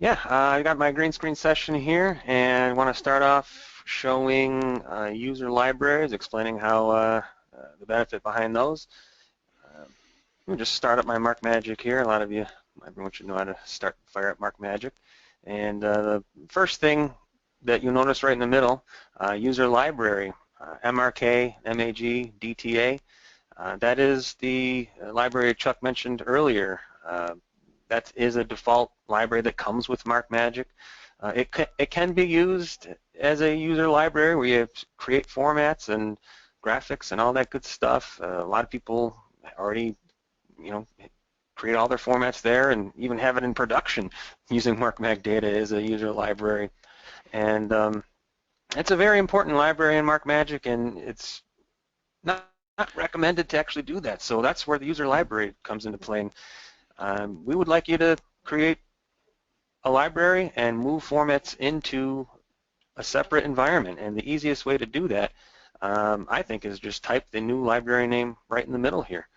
Yeah, I got my green screen session here, and want to start off showing user libraries, explaining how the benefit behind those. Let me just start up my MarkMagic here. A lot of you, everyone should know how to fire up MarkMagic. And the first thing that you'll notice right in the middle, user library, MRK, MAG, DTA. That is the library Chuck mentioned earlier. That is a default library that comes with MarkMagic. It can be used as a user library where you create formats and graphics and all that good stuff. A lot of people already, create all their formats there and even have it in production using MarkMag data as a user library. And it's a very important library in MarkMagic, and it's not recommended to actually do that. So that's where the user library comes into play. We would like you to create a library and move formats into a separate environment. And the easiest way to do that, I think, is just type the new library name right in the middle here.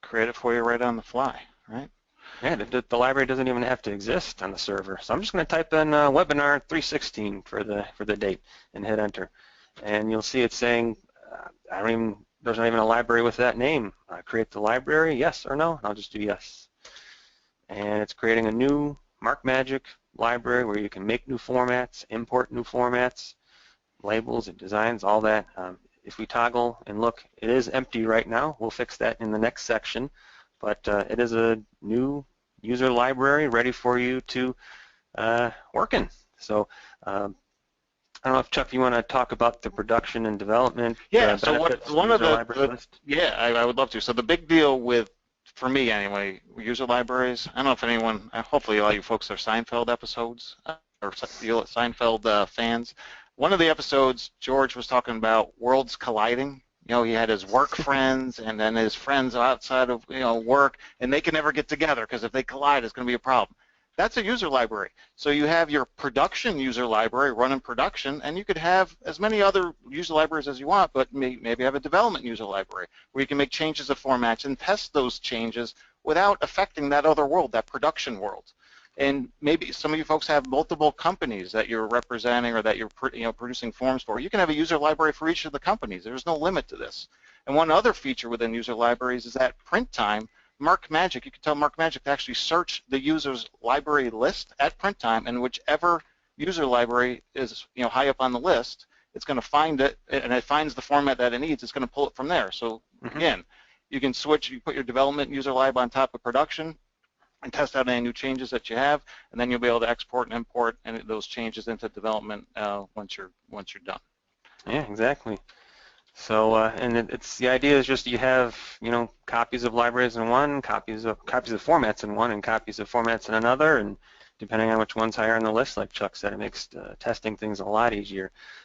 Create it for you right on the fly, right? Yeah, the library doesn't even have to exist on the server. So I'm just going to type in webinar 316 for the date and hit enter. And you'll see it saying, there's not even a library with that name. Create the library, yes or no? I'll just do yes. And it's creating a new MarkMagic library where you can make new formats, import new formats, labels and designs, all that. If we toggle and look, it is empty right now. We'll fix that in the next section. But it is a new user library ready for you to work in. So I don't know if, Chuck, you want to talk about the production and development Yeah, so benefits one of of user library list? yeah, I would love to. So the big deal with, for me anyway, user libraries, I don't know if anyone, hopefully a lot of you folks are Seinfeld episodes, or Seinfeld fans. One of the episodes, George was talking about worlds colliding. You know, he had his work friends and then his friends outside of, work, and they can never get together because if they collide, it's going to be a problem. That's a user library. So you have your production user library running production, and you could have as many other user libraries as you want, but maybe have a development user library where you can make changes of formats and test those changes without affecting that other world, that production world. And maybe some of you folks have multiple companies that you're representing or that you're producing forms for. You can have a user library for each of the companies. There's no limit to this. And one other feature within user libraries is that print time. MarkMagic, you can tell MarkMagic to actually search the user's library list at print time, and whichever user library is high up on the list, it's going to find it, and it finds the format that it needs. It's going to pull it from there. So again, you can switch. You put your development user lib on top of production, and test out any new changes that you have, and then you'll be able to export and import those changes into development once you're done. Yeah, exactly. So, and it's the idea is just you have copies of libraries in one, copies of formats in one, and copies of formats in another, and depending on which one's higher on the list, like Chuck said, it makes testing things a lot easier.